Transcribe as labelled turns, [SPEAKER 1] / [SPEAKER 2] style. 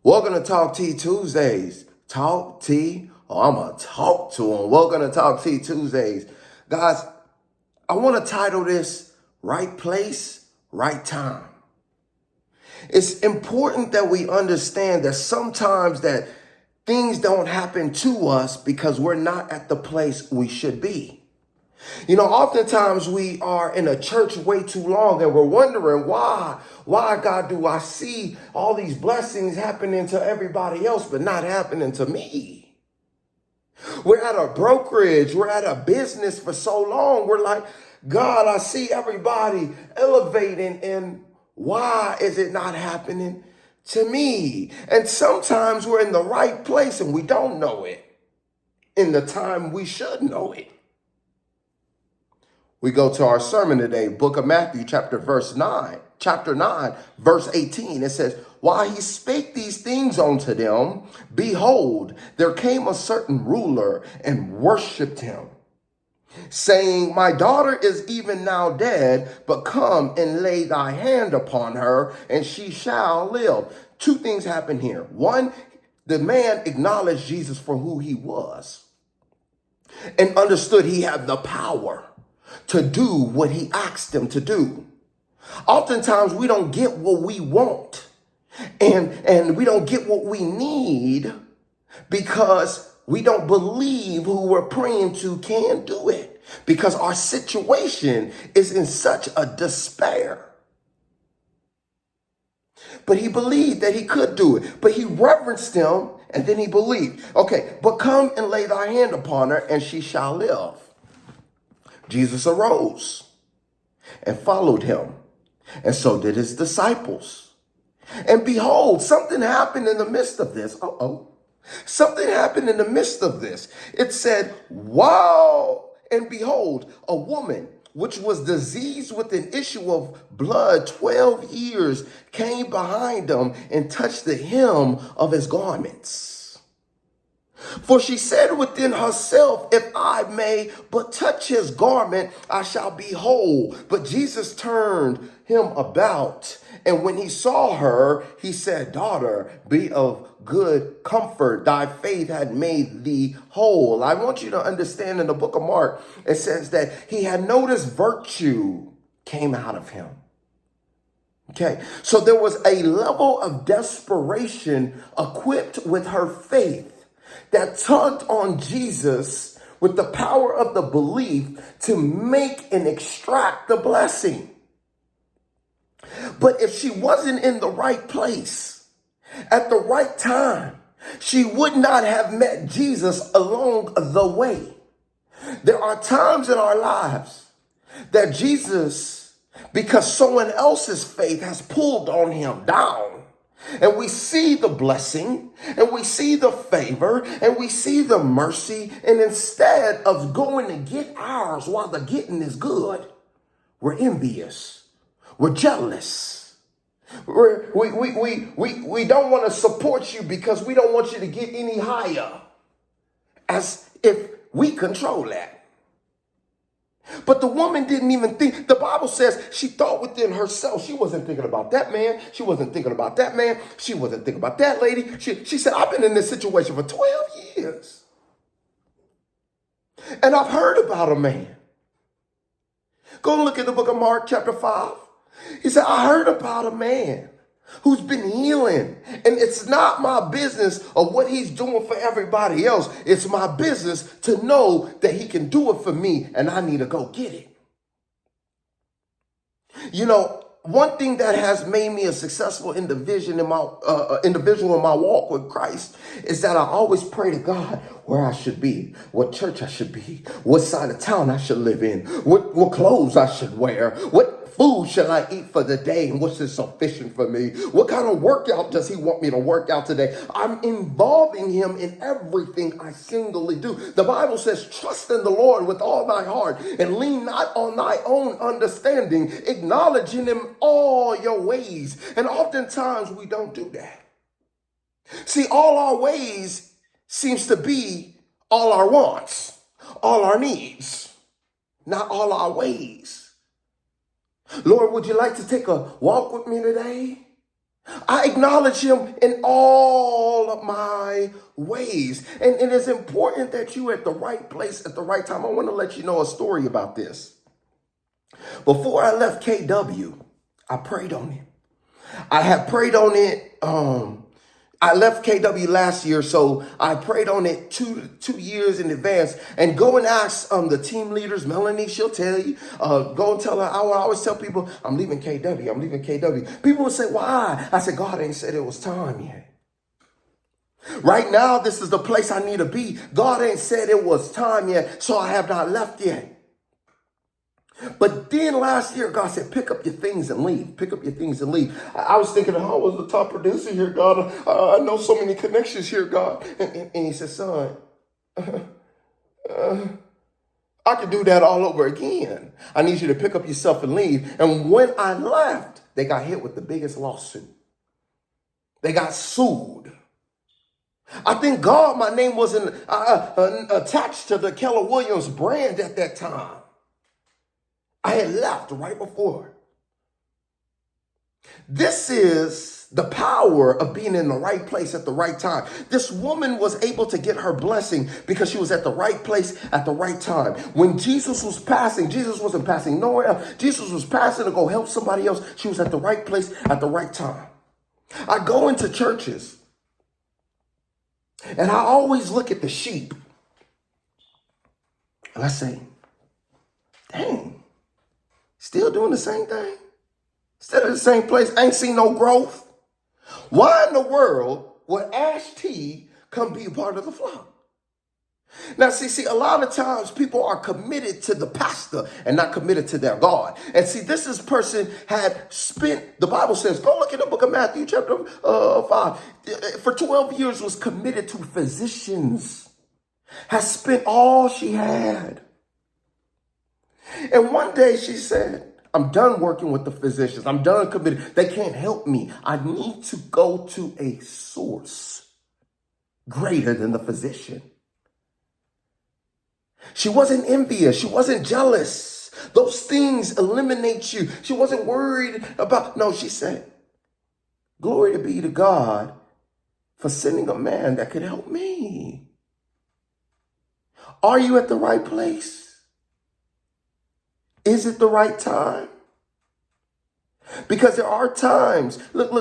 [SPEAKER 1] Welcome to Talk Tea Tuesdays. Talk Tea. Oh, I'm going to talk to them. Welcome to Talk Tea Tuesdays. Guys, I want to title this Right Place, Right Time. It's important that we understand that sometimes that things don't happen to us because we're not at the place we should be. You know, oftentimes we are in a church way too long and we're wondering why God, do I see all these blessings happening to everybody else, but not happening to me? We're at a brokerage, we're at a business for so long. We're like, God, I see everybody elevating, and why is it not happening to me? And sometimes we're in the right place and we don't know it in the time we should know it. We go to our sermon today, book of Matthew, chapter 9, verse 18. It says, while he spake these things unto them, behold, there came a certain ruler and worshiped him, saying, my daughter is even now dead, but come and lay thy hand upon her, and she shall live. Two things happen here. One, the man acknowledged Jesus for who he was and understood he had the power to do what he asked him to do. Oftentimes we don't get what we want and we don't get what we need because we don't believe who we're praying to can do it, because our situation is in such a despair. But he believed that he could do it, but he reverenced him and then he believed. Okay, but come and lay thy hand upon her and she shall live. Jesus arose and followed him, and so did his disciples. And behold, something happened in the midst of this. Something happened in the midst of this. It said, wow, and behold, a woman which was diseased with an issue of blood 12 years came behind him and touched the hem of his garments. For she said within herself, if I may but touch his garment, I shall be whole. But Jesus turned him about, and when he saw her, he said, daughter, be of good comfort. Thy faith had made thee whole. I want you to understand, in the book of Mark, it says that he had noticed virtue came out of him. Okay, so there was a level of desperation equipped with her faith that tugged on Jesus with the power of the belief to make and extract the blessing. But if she wasn't in the right place at the right time, she would not have met Jesus along the way. There are times in our lives that Jesus, because someone else's faith has pulled on him down, and we see the blessing, and we see the favor, and we see the mercy, and instead of going to get ours while the getting is good, we're envious, we're jealous, we don't want to support you because we don't want you to get any higher, as if we control that. But the woman didn't even think. The Bible says she thought within herself. She wasn't thinking about that man. She wasn't thinking about that man. She wasn't thinking about that lady. She said, I've been in this situation for 12 years. And I've heard about a man. Go and look at the book of Mark chapter 5. He said, I heard about a man who's been healing. And it's not my business of what he's doing for everybody else. It's my business to know that he can do it for me, and I need to go get it. You know, one thing that has made me a successful individual in my walk with Christ is that I always pray to God where I should be, what church I should be, what side of town I should live in, what clothes I should wear, what food shall I eat for the day, and what's sufficient for me? What kind of workout does he want me to work out today? I'm involving him in everything I singly do. The Bible says, trust in the Lord with all thy heart and lean not on thy own understanding, acknowledging him all your ways. And oftentimes we don't do that. See, all our ways seems to be all our wants, all our needs, not all our ways. Lord, would you like to take a walk with me today? I acknowledge him in all of my ways. And it is important that you at the right place at the right time. I want to let you know a story about this. Before I left KW, I prayed on it. I had prayed on it. I left KW last year, so I prayed on it two years in advance. And go and ask the team leaders, Melanie, she'll tell you. Go and tell her. I always tell people, I'm leaving KW. I'm leaving KW. People would say, why? I said, God ain't said it was time yet. Right now, this is the place I need to be. God ain't said it was time yet, so I have not left yet. But then last year, God said, pick up your things and leave. Pick up your things and leave. I was thinking, I was the top producer here, God. I know so many connections here, God. And he said, son, I could do that all over again. I need you to pick up yourself and leave. And when I left, they got hit with the biggest lawsuit. They got sued. I thank God my name wasn't attached to the Keller Williams brand at that time. I had left right before. This is the power of being in the right place at the right time. This woman was able to get her blessing because she was at the right place at the right time. When Jesus was passing, Jesus wasn't passing nowhere else. Jesus was passing to go help somebody else. She was at the right place at the right time. I go into churches and I always look at the sheep and I say, dang, still doing the same thing? Still in the same place? Ain't seen no growth? Why in the world would Ash T come be a part of the flock? Now, see, a lot of times people are committed to the pastor and not committed to their God. And see, this person had spent, the Bible says, go look in the book of Matthew chapter 5, for 12 years was committed to physicians, has spent all she had. And one day she said, I'm done working with the physicians. I'm done committed. They can't help me. I need to go to a source greater than the physician. She wasn't envious. She wasn't jealous. Those things eliminate you. She wasn't worried about, no, she said, glory be to God for sending a man that could help me. Are you at the right place? Is it the right time? Because there are times, look,